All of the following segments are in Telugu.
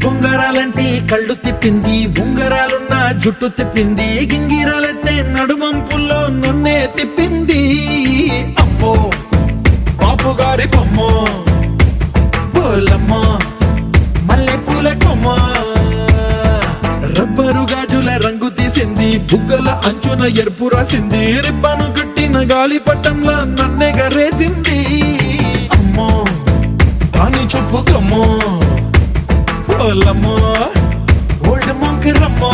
బొంగరాలంటే కళ్ళు తిప్పింది, ఉంగరాలున్న జుట్టు తిప్పింది, గింగిరాలెత్తే నడుమంపుల్లో నన్నే తిప్పింది. అమ్మో బాపు గారి బొమ్మ, పోలమ్మ మల్లె పూల కొమ్మ, రబ్బరు గాజుల రంగు తీసింది, బుగ్గల అంచున ఎరుపు రాసింది, రిబ్బను కట్టిన గాలి పట్టంలా నన్నే గరేసింది. అమ్మో దాని చూపు కమ్మో, పోలమ్మో ఓల్డ్ మొంకరమ్మో,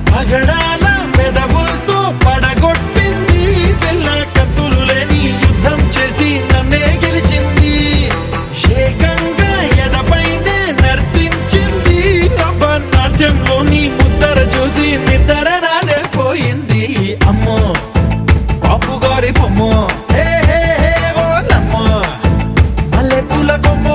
పగడాల మెదవులతో పడగొట్టింది, పిల్ల కత్తులు లేని యుద్ధం చేసి నన్నే గెలిచింది, ఏకంగా ఎదపైనే నర్తించింది, నాట్యంలోని ముద్దర చూసి నిద్ర నాదే పోయింది. అమ్మో బాపు గారి బొమ్మ, హే హే హే ఓలమ్మ మల్లె పూల కొమ్మ.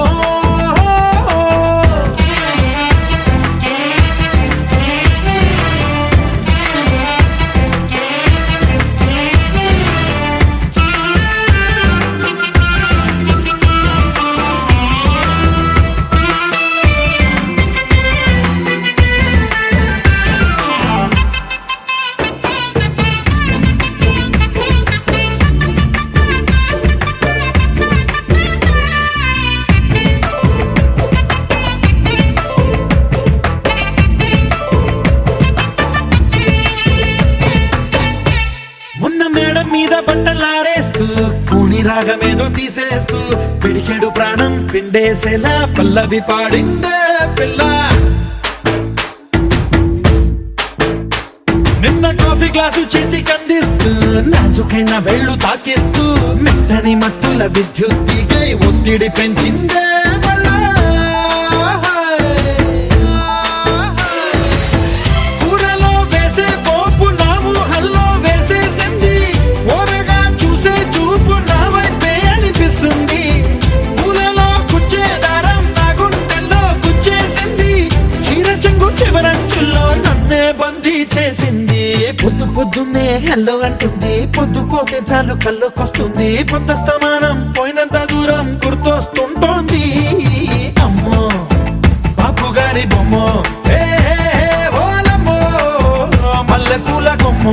మీద బట్టలారేస్తూ కూని రాగమేదో తీసేస్తూ పిడికెడు ప్రాణం పిండేసేలా పల్లవి పాడిందే పిల్ల. నిన్న కాఫీ గ్లాసు చేతి కందిస్తూ నాజుకైన వేళ్ళు తాకిస్తూ మెత్తని మత్తుల విద్యుత్తికై ఒత్తిడి పెంచిందే. పొద్దు పొద్దున్నే హెల్లో అంటుంది, పొద్దు పోతే చాలు కళ్ళొకొస్తుంది, పొద్దస్తమానం పోయినంత దూరం గుర్తొస్తుంటోంది. అమ్మో బాపు గారి బొమ్మ, హే హే హే ఓలమ్మో మల్లె పూల కొమ్మ.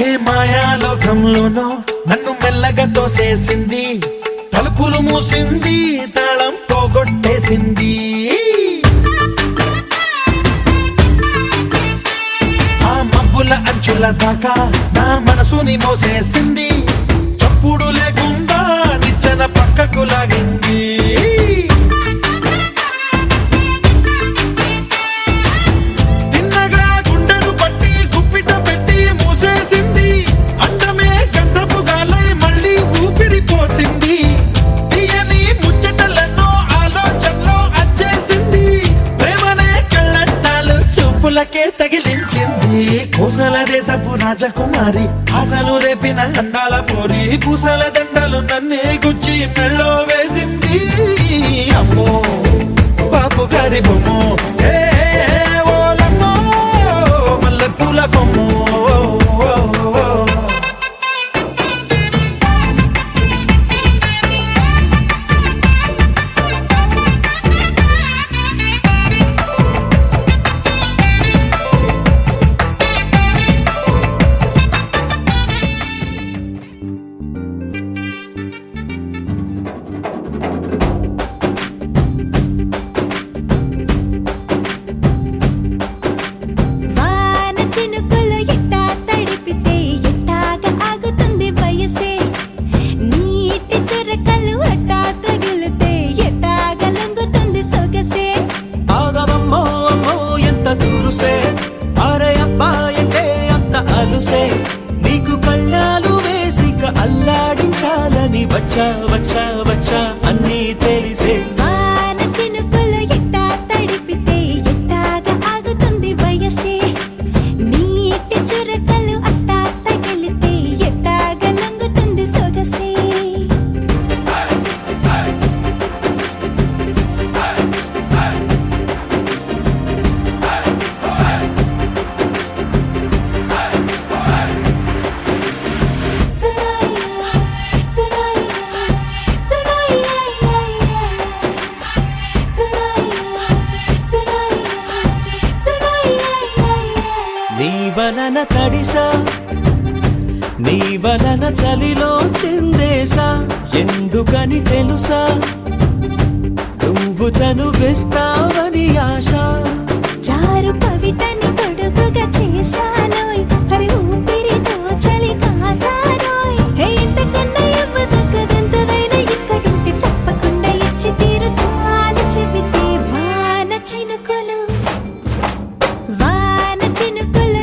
ఏ మాయాలోకంలోనో నన్ను మెల్లగా తోసేసింది, తలుపులు మూసింది, తాళం పోగొట్టేసింది. ఆ మబ్బుల అంచుల దాకా నా మనసుని మోసేసింది, చప్పుడు లేకుండా నిచ్చెన పక్కకు లాగింది. తగిలించింది కోసల దేశపు రాజకుమారి, ఆశలు రేపిన అండాల పోరి, పూసల దండలు నన్నే గుచ్చి మెళ్ళో వేసింది. అమ్మో బాపు గారి బొమ్మ, హే ఓలమ్మో మల్లె పూల కొమ్మ. చినుకులు వచ్చా వచ్చా వచ్చా అన్నీ తెలిసే వాన చినుకులు ఎట్టా తడిపితే ఎట్టాగా ఆగుతుంది వయసే నీటి చురకలు అట్టా తగిలితే ఎట్టాగా లంగుతుంది సొగసే నీ వలన తడిసా నీ వలన చలిలో చిందేసా ఎందుకని తెలుసా నువ్వు చనువిస్తావని ఆశ చారు పవిటని తొడుగుగా చేశానోయ్ హరి ఊపిరితో చలి కాసానోయ్ హే ఇంతకన్నా ఇవ్వదగ్గదెంతదైనా ఇక్కడుంటే తప్పకుండా ఇచ్చి తీరుతాను చెబితే వాన చినుకులు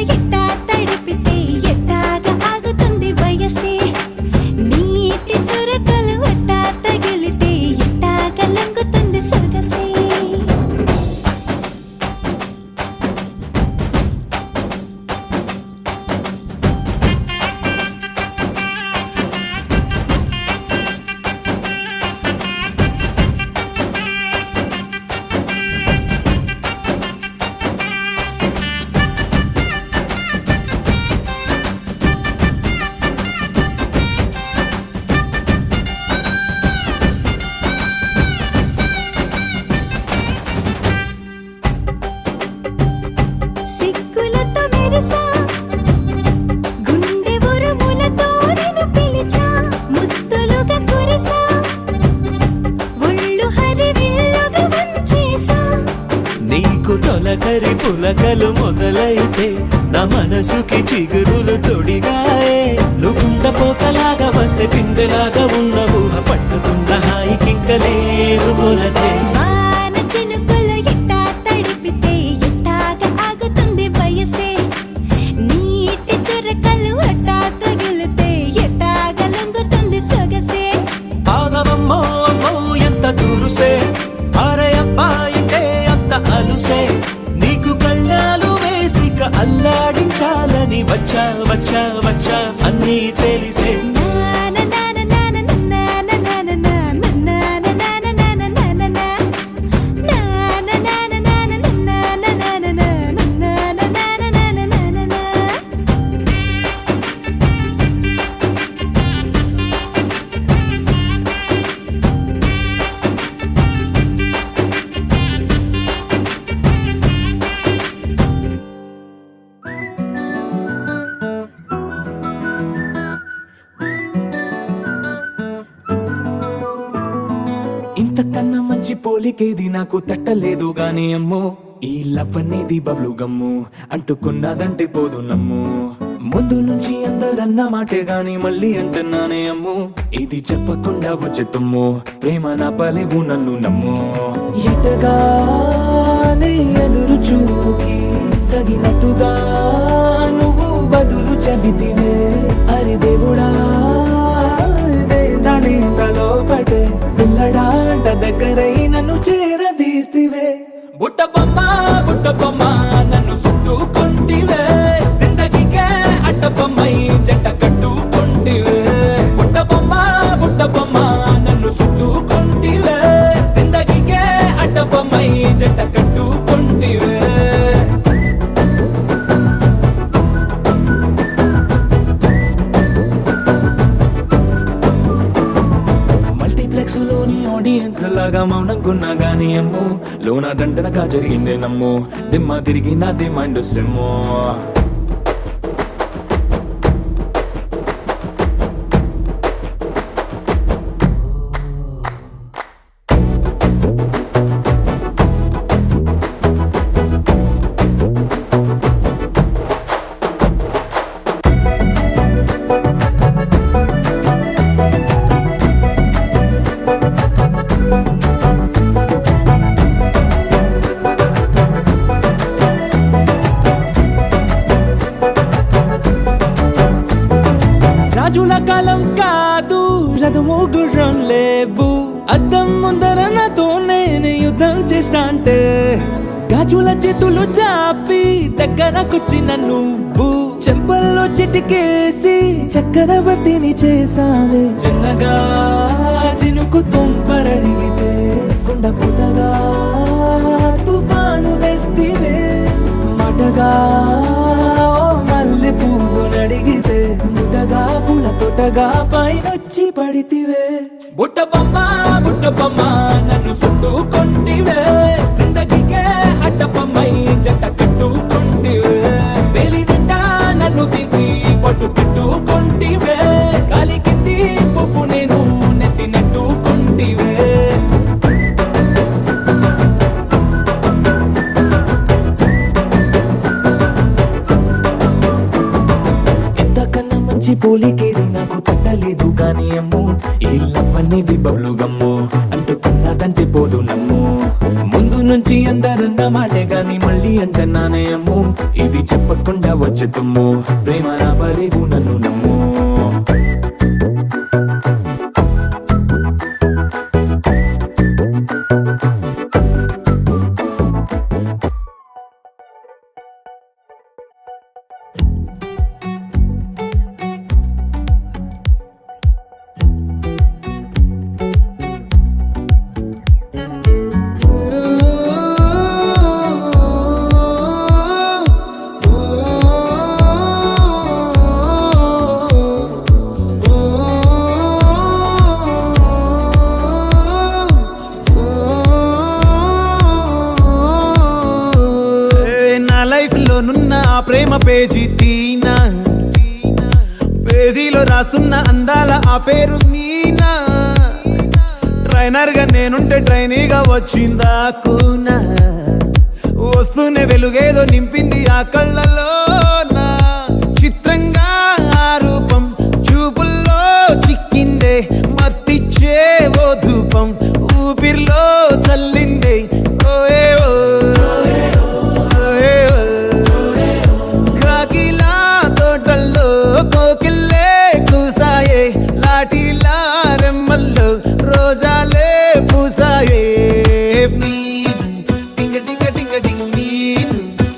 ఎట్టా తడిపితే ఎట్టాగా ఆగుతుంది వయసే నీటి చురకలు అట్టా తగిలితే ఎట్టాగా లంగుతుంది సొగసే సిక్కులతో మెరిసా గుండె ఉరుములతో నిన్ను పిలిచా ముద్దులుగా కురిసా ఒళ్ళు హరివిల్లుగా వంచేసా నీకు తొలకరి పులకలు మొదలైతే నా మనసుకి చిగురులు తొడిగాయే నువ్వుండ పోకలాగా వస్తే పిందెలాగా ఉన్న ఊహ పట్టుతున్న హాయికింక లేదు కొలతే వాన చినుకులు ఎట్టా తడిపితే ఎట్టాగా ఆగుతుంది వయసే నీటి చురకలు అట్టా తగిలితే ఎట్టాగా లంగుతుంది సొగసే ఆగమమ్మో అమ్మో ఎంత దురుసే ఆరే అబ్బాయికే అంత అలుసే నీకు కళ్ళాలు వేసిక అల్లాడించాలని వచ్చా వచ్చా వచ్చా అన్నీ తెలిసే ఇంతకన్నా మంచి పోలికేది నాకు తట్టలేదు గాని అమ్మో ఈ లవ్ అనేది బబ్లు గమ్ము అంటుకున్నదంటే పోదు నమ్ము ముందు నుంచి అందరన్న మాటే గాని మళ్ళీ అంటున్నానే అమ్ము ఇది చెప్పకుండా వచ్చే తుమ్ము ప్రేమ నా పలేవు నన్ను నమ్ము ఎటగానే ఎదురు చూకి తగినట్టుగా నువ్వు బదులు చెబితివే అరి దేవుడా దాని తలో పటే పిల్లడాంట దగ్గరై నన్ను చేరదీస్తివే బుట్ట బొమ్మ నన్ను చుట్టుకుంటివే జిందగీకే అట్ట బొమ్మై జంట కట్టుకుంటివే బుట్ట బొమ్మ నన్ను చుట్టుకుంటివే జిందగీకే అట్ట బొమ్మై జంట కట్టుకుంటివే లోని ఆడియన్స్ లాగా మౌనంకున్నా గానీ అమ్ము లోన దండనగా జరిగిందే నమ్ము దిమ్మ తిరిగి నాది మైండ్ సిమ్ము రాజుల కాలం కాదు రథము గుర్రం లేవు అద్దం ముందర నాతో నేను యుద్ధం చేస్తా అంటే గాజుల చేతులు చాపి దగ్గరకొచ్చిన నువ్వు చెంపల్లో చిటికేసి చక్రవర్తిని చేసావే చిన్నగా చినుకు తుంపరడిగితే కుండ పుటగా తుఫాను తెస్తివే మాటగా మల్లె పువ్వు నడిగితే ముటగా పూల తోటగా పైనొచ్చి పడితివే బుట్ట బొమ్మ నన్ను చుట్టుకొంటివే జిందగీకే అడ్డపమ్మై జంట కట్టుకొంటివే వేలి నిండా నన్ను తీసి పట్టు పెట్టుకొంటివే కాలి కింది పువ్వు నేను నెత్తినట్టుకొంటివే ఎంతకన్నా మంచి పోలికేది నాకు తట్టలేదు కానీ అమ్ము ఈ లవ్ అనేది బబ్లు గమ్ము అంటుకున్నదంటే పోదు నమ్ము ముందు నుంచి అందరన్న మాటే గాని మళ్ళీ అంటున్నానే అమ్ము ఇది చెప్పకుండా వచ్చే తుమ్ము ప్రేమ నా పరేవు నన్ను నమ్ము నున్న ఆ ప్రేమ పేజీ తీనా పేజీలో రాసున్న అందాల ఆ పేరు మీనా ట్రైనర్ గా నేనుంటే ట్రైనీగా వచ్చిందా కూనా వస్తూనే వెలుగేదో నింపింది ఆ కళ్ళలో చిత్రంగా ఆ రూపం చూపుల్లో చిక్కిందే మత్తిచ్చే ఓ ధూపం ఊపిరిలో చల్లిందే ఓయే ఓ కోకిల్లే కూసాయే లాఠీలా రెమ్మల్లో రోజాలే పూసాయే టింగ టింగ టింగ టింగ్ నీరు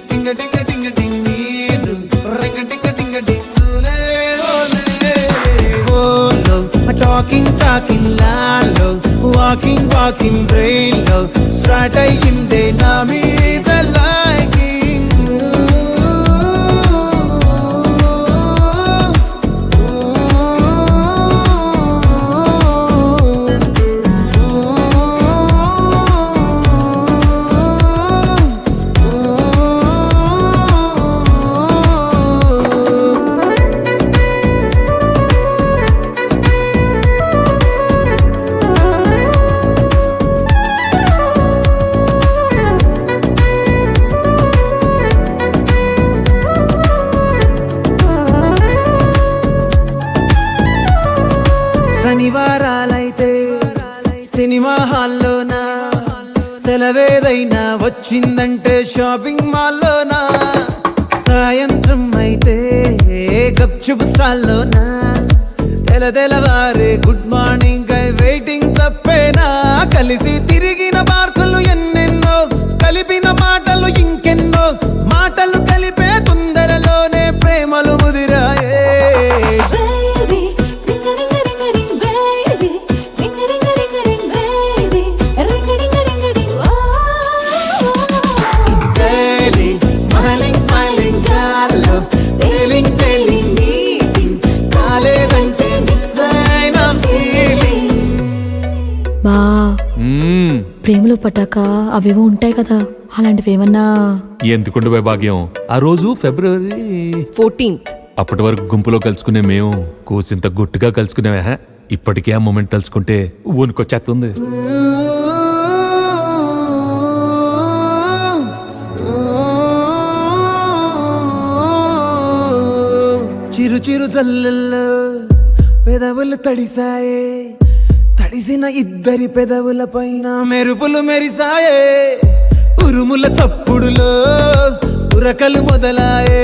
టింగ టింగ టింగ టింగ్ నీరు రింగ టింగ టింగ టింగులే ఓలో టాకింగ్ లాలో వాకింగ్ బ్రెయిన్లో స్టార్ట్ అయ్యిందే నా మీద లైకింగ్ శనివారాలైతే సినిమా హాల్లోనా సెలవేదైనా వచ్చిందంటే షాపింగ్ మాల్లోనా సాయంత్రం అయితే గప్చుప్ స్టాల్లోనా తెలవారే గుడ్ మార్నింగ్ ఐ వెయిటింగ్ తప్పేనా కలిసి తిరిగిన పార్కులు ఎన్నెన్నో కలిపిన మాటలు ఇంకెన్నో మాటలు కలిపే తొందరలోనే ప్రేమలు ముదిరాయే బా ప్రేమలో పట్టాక అవేవో ఉంటాయి కదా అలాంటివి ఏమన్నా ఎందుకుండు వైభాగ్యం ఆ రోజు ఫిబ్రవరి 14th అప్పటి వరకు గుంపులో కలుసుకునే మేము కూసింత గుట్టుగా కలుసుకునేవా ఇప్పటికే ఆ మూమెంట్ తలుచుకుంటే ఊనుకొచ్చేస్తుంది చిరు చిరు జల్లల్లో పెదవులు తడిసాయే తడిసిన ఇద్దరి పెదవుల పైన మెరుపులు మెరిసాయే ఉరుముల చప్పుడులో ఉరకలు మొదలాయే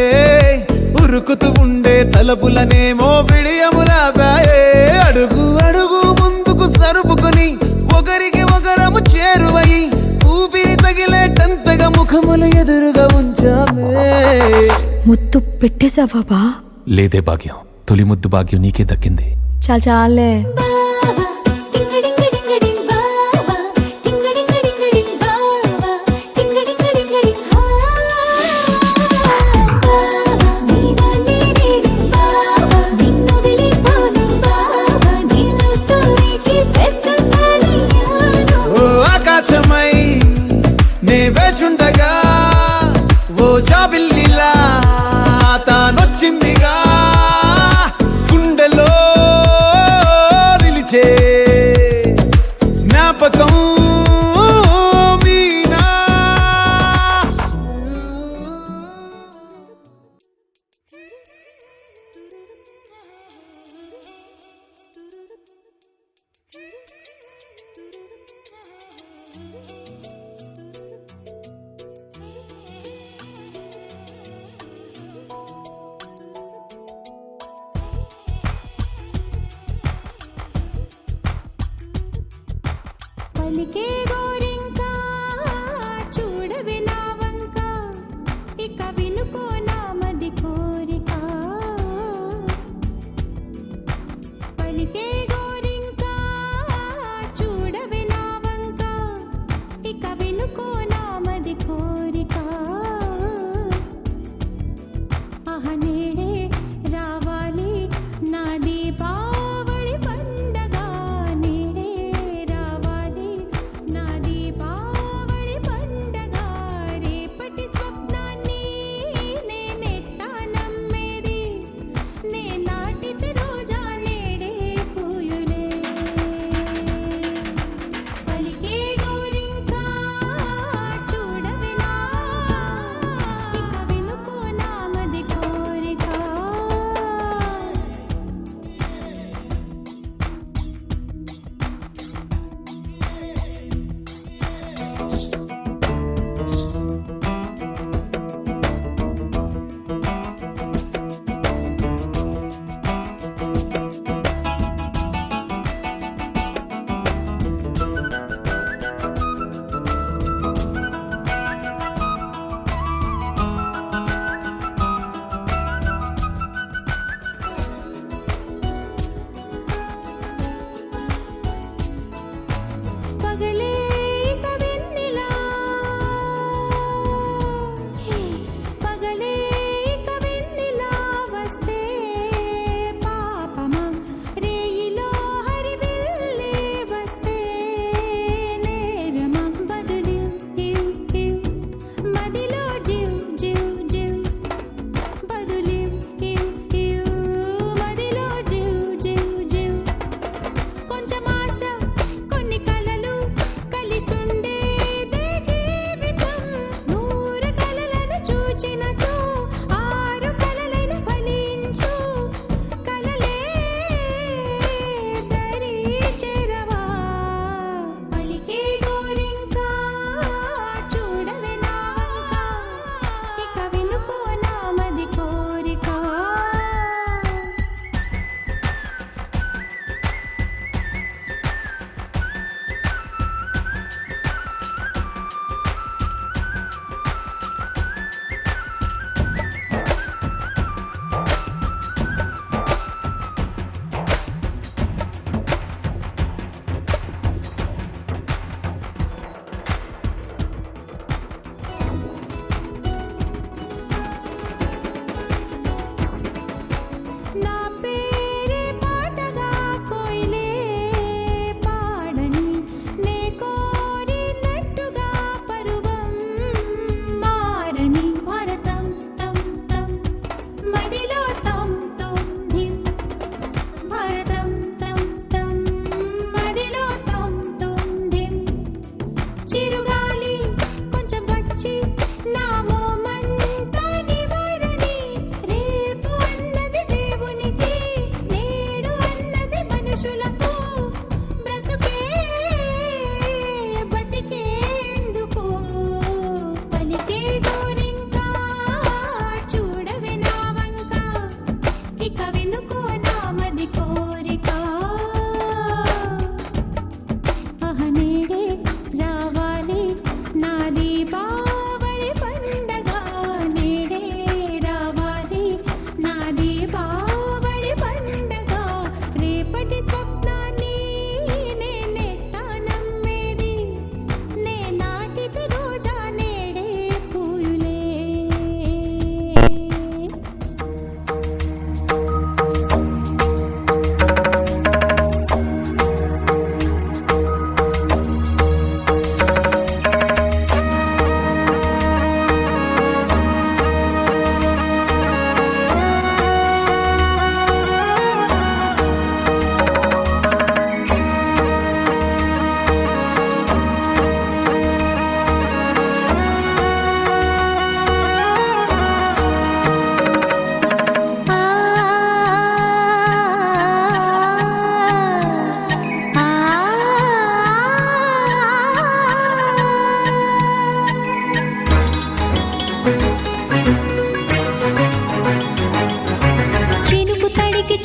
ఉరుకుతూ ఉండే తలపులనేమో బిడియములాపాయే అడుగు అడుగు ఎదురుగా ఉంచావే. ముద్దు పెట్టేశావా బా? లేదే భాగ్యం, తొలి ముద్దు భాగ్యం నీకే దక్కింది. చాలు చాలే. బావా టింగడింగడింగడింగ్ బావా టింగడింగడింగడింగ్ బావా టింగడింగడింగడింగ్ బావా నీదాన్ని నేను బావా నిన్నొదిలిపోను బావా నీలో స్టోరీకి పెద్ద ఫ్యానయ్యాను. ఓ ఆకాశమై నే వేచుండగా ఓ జాబిల్లిలా తానొచ్చిందిగా గుండెలో నిలిచే జ్ఞాపకం మీనా.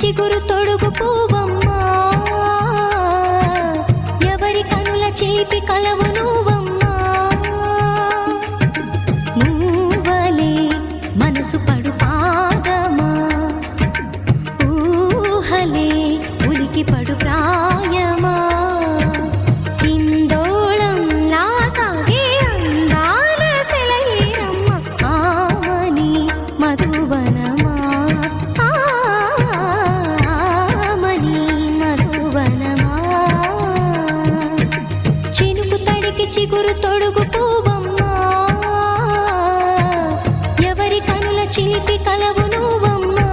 చిగురు తొడుగు పువ్వమ్మా ఎవరి కనుల చిలిపి కలవు నువ్వమ్మా నువ్వలే మనసు పడు పాదమా ఊహలే ఉలికి పడు ప్రాయమా ఇందోళం లాసాగే అందాల సెలయేరమ్మ ఆమని మధువనమా ఆమని మధువనమా చినుకు తడికి చిగురు తొడుగు పువ్వమ్మా ఎవరి కనుల చిలిపి కలవు నువ్వమ్మా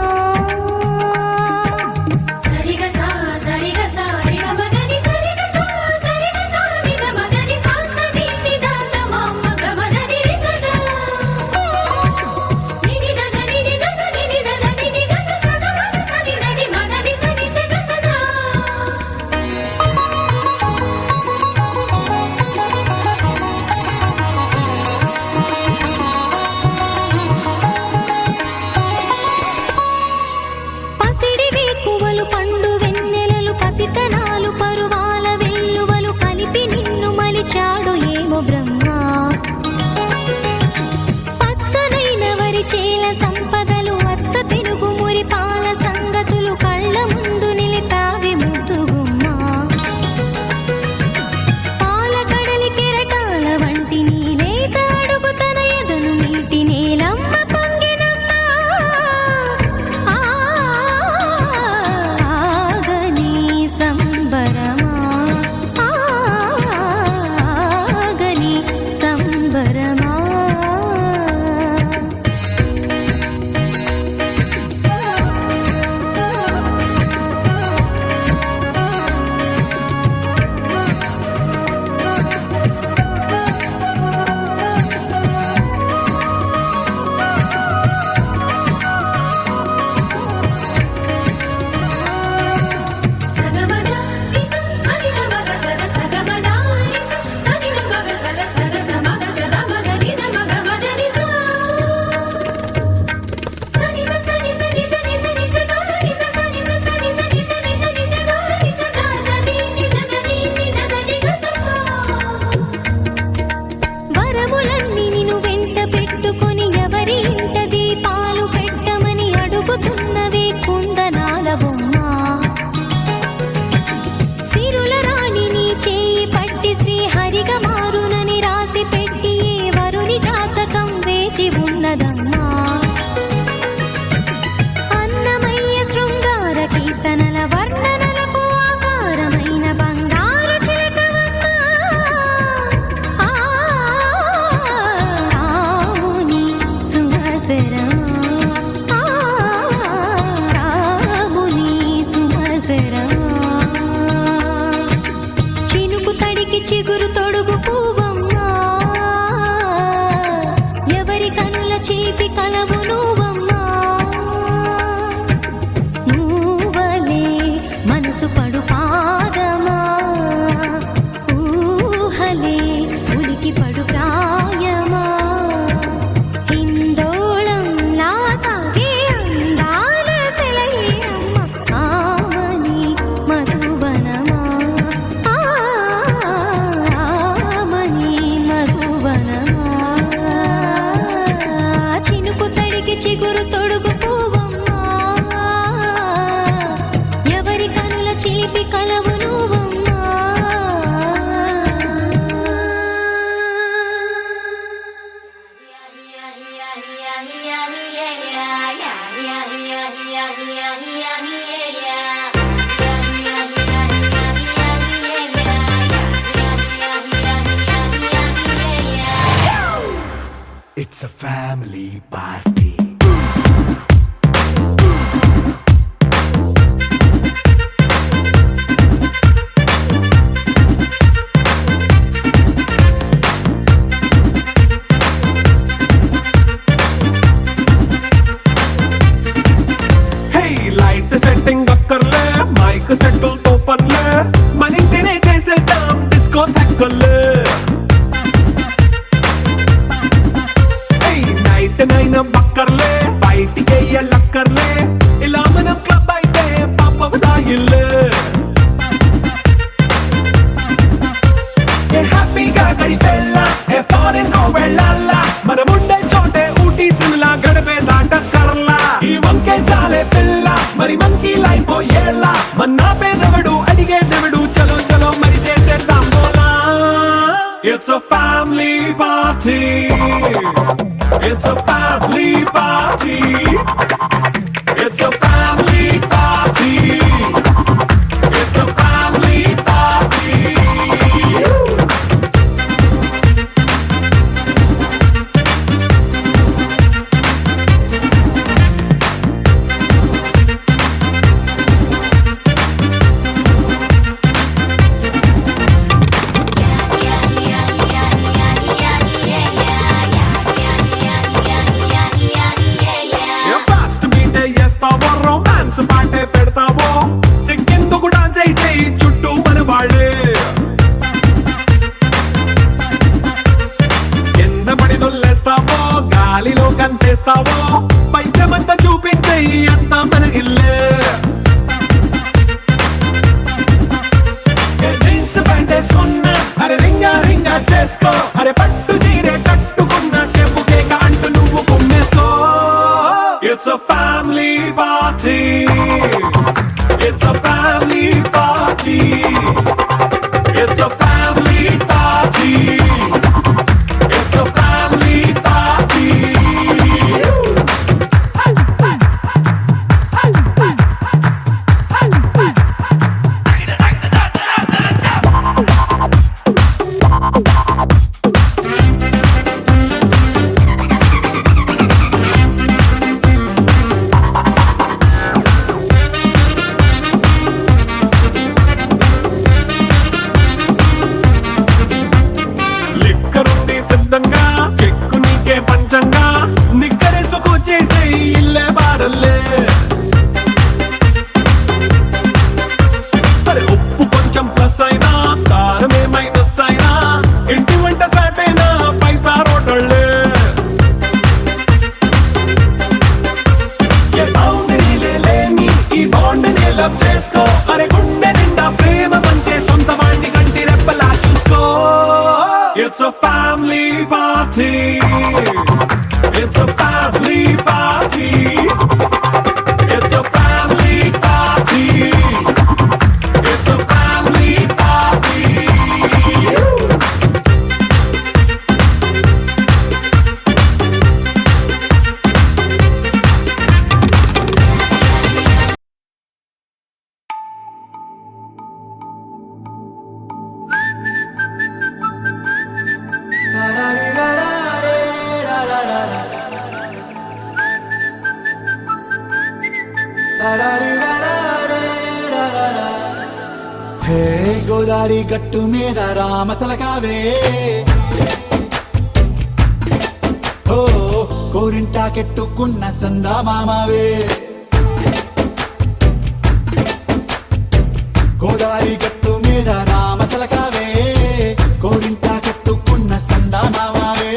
సరిగ సా రిగ మదని సరిగ సా నిద మదని సా సని నిదాత మమ్మ గమదని రిసదా నిని దద నిని దద నిని దద నిని దద సద మగ సని దని మదని సని సగ సదా పసిడి వేకువలు పండు వెన్నెలలు పసితనాలు పరువాల వెల్లువలు కలిపి నిన్ను మలిచాడు ఏమో బ్రహ్మ పచ్చనైన వరి చేల సంపదలు అచ్చ తెనుగు మురి పాల సంగతులు కళ్ళ ముందు నిలిపావి ముద్దుగుమ్మ పాల కడలి కెరటాల వంటి నీలేత అడుగు తన ఎదను మీటి నేలమ్మ పొంగినమ్మ ఆగని సంబరమా ఆగని సంబరమా సగమద నిస సనిద మగ సగ సగమద నిస సనిద మగ సగ సగ సమగ సద మగ నిద మగ మద నిస సని స సని సని సని సని స గ నిస సని స సని సని సని సని స గ నిస ద ద ని ని ద ద ని ని ద ద ని గ స వరములన్నీ నిన్ను వెంట పెట్టుకొని ఎవరి ఇంట దీపాలు పెట్టమని అడుగుతున్నవే కుందనాల బొమ్మ సిరుల రాణి నీ చేయి పట్టి శ్రీహరిగా మారునని రాసి పెట్టి ఏ వరుని జాతకం వేచి ఉన్నదమ్మా అన్నమయ్య శృంగార కీర్తనల వర్ణనలకు ఆకారమైన బంగారు చిలకవమ్మా రాముని సుమసరమా రాముని సుమసరమా చినుకు తడికి చిగురు తొడుగు పువ్వమ్మా ఎవరి కనుల చిలిపి కలవు నువ్వమ్మా నువ్వలే మనసు పడు పాదమా ఊహలే ఉలికి పడు ప్రాయమా ఇందోళం లాసాగే అందాల సెలయేరమ్మ ఆమని మధువనమా ఆమని మధువనమా చినుకు తడికి చిగురు తొడుగు పువ్వమ్మా ఎవరి కనుల చిలిపి కలవు నువ్వమ్మా It's a family party. Hey, light setting అక్కర్లే మైక్ సెట్టుల్ తో పర్లే మన ఇంటినే చేసేద్దాం డిస్కో థక్కర్లే నైట్ నైన్ బక్కర్లే బయటికి లక్కర్లే ఇలా మనం క్లబ్ అయితే party. It's a family party. It's a family party. It's a family party. Fast మీటే చేస్తావో రొమాన్స్ పాటే పెడతావో సిగ్గెందుకు డాన్స్ అయి చేయి చుట్టూ మన వాళ్ళే కింద పడి దొల్లేస్తావో గాలిలో కంటేస్తావో పైచమంతా చూపించేయి అంతా మన ఇల్లే జీన్స్ ప్యాంట్ వేసుకున్నా అరే రింగా రింగా చేసుకో అరే పట్టు చీరే కట్టుకున్న చెప్పు కేక అంటూ నువ్వు కుమ్మేసుకో. It's a family party. It's a family party. It's a family party. It's a family party. లిక్కరుంది సిద్ధంగా కెక్కు నీకే పంచంగా నిక్కరేసుకు చేసే ఇల్లే బారల్లే అరే ఉప్పు కొంచెం ప్లస్ అయినా కారమే మైనస్ అయినా ఇంటి వంట సాటైనా 5 స్టార్ హోటళ్ళే ఏ బౌండరీలే లేని ఈ బాండ్ని లవ్ చేసుకో అరే గుండె నిండా ప్రేమ పంచే సొంత వాణ్ణి కంటి రెప్పలా చూసుకో. It's a family party. It's a family party. It's a family party. It's a family party. హే గోదారి గట్టు మీద రామసలకావే ఓ కోరింటా కెట్టుకున్న సందా మామావే గోదారి గట్టు మీద రామసలకావే కోరింటా కెట్టుకున్న సందా మామావే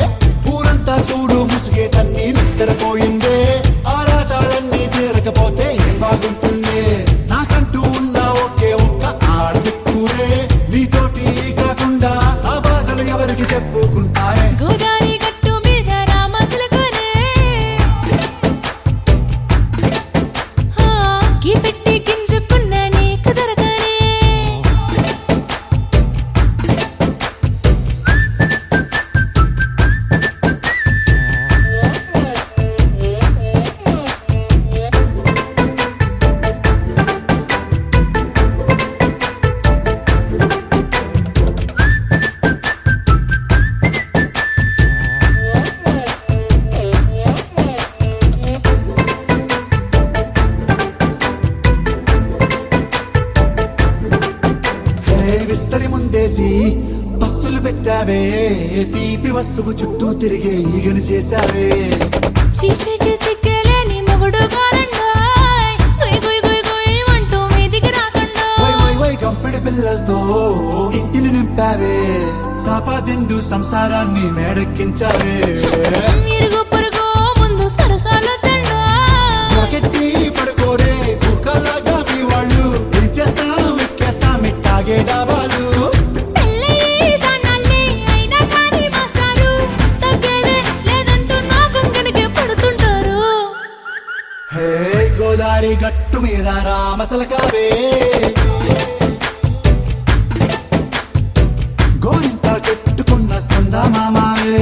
ఊరంతా చూడు ముసుగే తన్ని నిద్రపోయిందే ఆరాటాలన్నీ తీరకపోతే ఏం బాగుంటుంది నాకంటూ ఉన్న ఒకే ఒక్క ఆడదిక్కురే నీతోటి కాకుండా ఆ బాధలు ఎవరికి చెప్పుకుంటారే గోదారి గట్టు మీద రామసలకనే కి పెట్టి గింజుకున్న నీకు దొరకనే విస్తరి ముందేసి పస్తులు పెట్టావే తీపి వస్తువు చుట్టూ తిరిగే ఈగను చేశావే చీచీ సిగ్గలేని మొగుడు కాలండాయ్ గుయ్ గుయ్ గుయ్ గుయ్ అంటూ మీదికి రాకుండా వై వై వై గంపెడి పిల్లలతో ఇంటిని నింపావే సాపాదిండు సంసారాన్ని మేడెక్కించావే ఇరుగు పొరుగు ముందు సరసాలు తండా రాకెట్టి పడుకోరే కుక్కలాగా మీ వాళ్ళు ఏం చేస్తాం ఎక్కేస్తాం ఇట్టాగే డాబాలు పెళ్ళయి సన్నాల్ని అయినా కానీ మాస్తారు తగ్గేదే లేదంటూ నా కొంగనికే పడుతుంటారు. హే గోదారి గట్టు మీద రామసలకావే గోరింట కట్టుకున్న సందా మామావే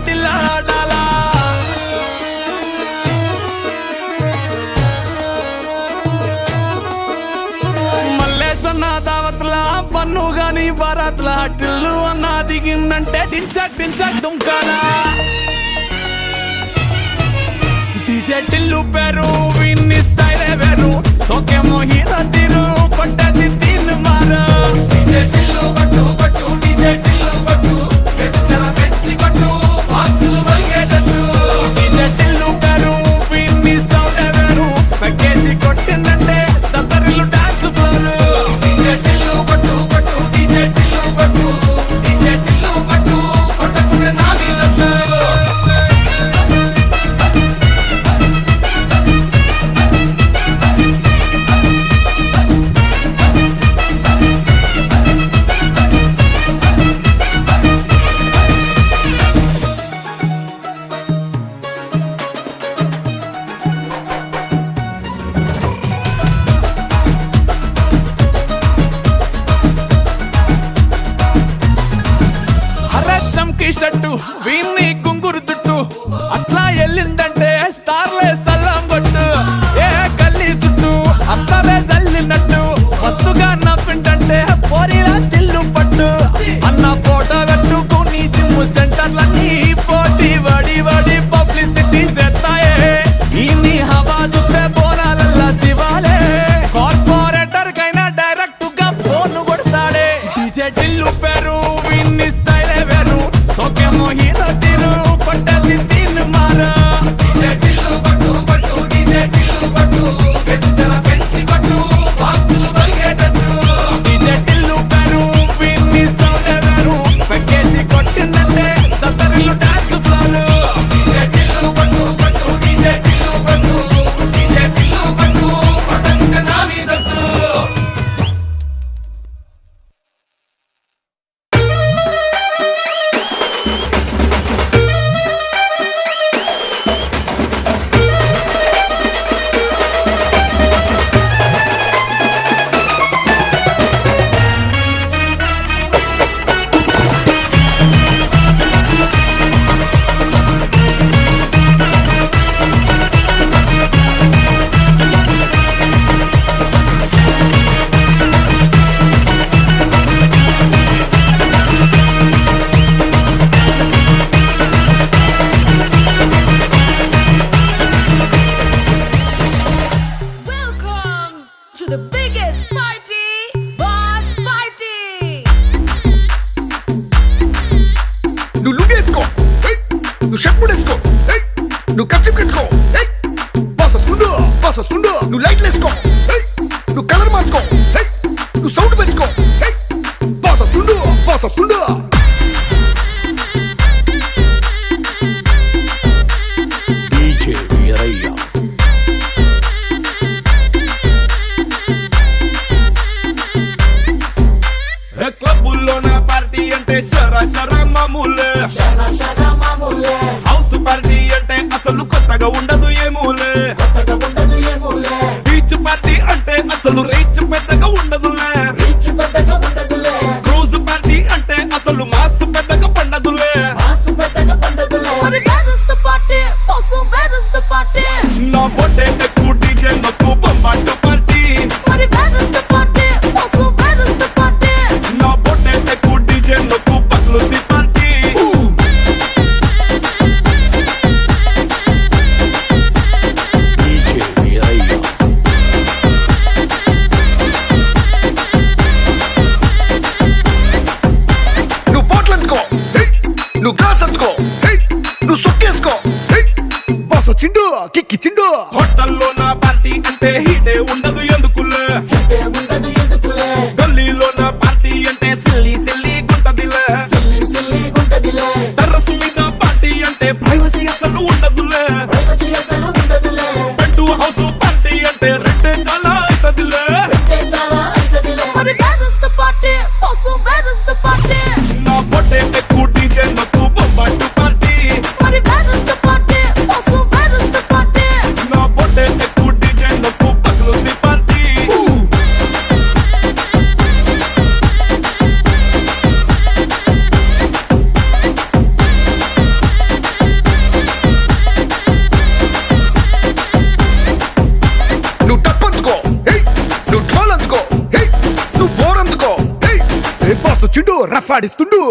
టిల్లాడాలా మల్లేసన్న దావత్ల పన్ను గాని బారాత్ల టిల్లు అన్న దిగిందంటే డించ దుంకాలా డీజే టిల్లు పేరు విన్ని స్టైల్ వేరు సోకేమో హీరో తీరు కొట్టది తీన్ మారు డీజే టిల్లు కొట్టు డీజే టిల్లు కొట్టు బెస్సర పెంచి కొట్టు బాక్సులు వల్గేటట్టు డీజే టిల్లు పేరు విన్ని సౌండ్ వేరు పక్కేసి కొట్టిందంటే తత్తరిల్లు డాన్స్ ఫ్లోర్ డీజే టిల్లు కొట్టు డీజే టిల్లు కొట్టు డీజే టిల్లు కొట్టు కొట్టకుంటే నా మీద షట్టు వీన్ని గుంగురు చుట్టూ అట్లా వెళ్ళిందంటే స్టార్లే సల్లం కొట్టు ఏ గల్లీ చుట్టూ అత్తరే జల్లినట్టు మస్తుగా నవ్విందంటే పోరిలా తిల్లు పట్టు అన్న ఫోటో పెట్టుకుని జిమ్ సెంటర్లన్నీ పోటీ వడి పబ్లిసిటీ చేస్తాయే ఈ హవా చూస్తే బోనాలల్లా శివాలే కార్పొరేటర్ కైనా డైరెక్ట్ గా ఫోన్ కొడతాడే డీజే టిల్లు పేరు విన్ని స్టైల్ వేరు సోకేమో హీరో తీరు కొట్టది తీన్ మారు డీజే టిల్లు కొట్టు డీజే టిల్లు కొట్టు బెస్సర పెంచి కొట్టు బాక్సులు వల్గేటట్టు డీజే టిల్లు పేరు విన్ని సౌండ్ వేరు పక్కేసి కొట్టిందంటే తత్తరిల్లు డాన్స్ ఫ్లోర్ డీజే టిల్లు కొట్టు డీజే టిల్లు కొట్టు డీజే టిల్లు కొట్టు కొట్టకుంటే నా మీదట్టు Welcome to the biggest party, Boss Party. నువ్వు లుంగేసుకో నువ్వు షర్ట్ ముడేసుకో నువ్వు కచ్చి కట్టుకో బాస్ వస్తుండు నువ్వు లైట్లు వేసుకో నువ్వు కలర్ మార్చుకో నువ్వు సౌండ్ పెంచుకో బాస్ వస్తుండు డీజే వీరయ్య క్లబ్బుల్లోన పార్టీ అంటే షర మామూలే హౌస్ పార్టీ అంటే అసలు కొత్తగా ఉండదు ఏమూలే బీచ్ పార్టీ అంటే అసలు రీచ్ పెద్దగా ఉండదులే క్రూజ్ పార్టీ అంటే అసలు మాస్ పెద్దగా పండదులే But where is the party? Also, where is the party? నా పొట్టే ఎక్కువ డీజే నాకు బొంబాటు party But where is the party? Also, where is the party? నా పొట్టే ఎక్కువ డీజే నాకు పగ్లుది పార్టీ డీజే వీరయ్య నువ్వు బాటిల్ అందుకో నువ్వు గ్లాస్ అందుకో నువ్వు సొక్కేసుకో బాస్ వచ్చిండు కిక్కిచ్చిండు హోటల్లో నా పార్టీ అంటే హీటే ఉండదు ఎందుకులే గల్లీలో నా పార్టీ అంటే సిల్లి గుంటదిలే టెర్రస్ మీద పార్టీ అంటే ప్రైవసీ అసలు ఉండదులే బెడ్ హౌస్ పార్టీ అంటే రెండే చాలా అవుతదిలే But where is the party? Also, where is the party? నా పొట్టే ఎక్కువ డీజే నాకు బొంబాటు party But where is the party? Also, where is the party? నా పొట్టే ఎక్కువ డీజే నాకు పగ్లుది పార్టీ రఫ్ ఆడిస్తుండు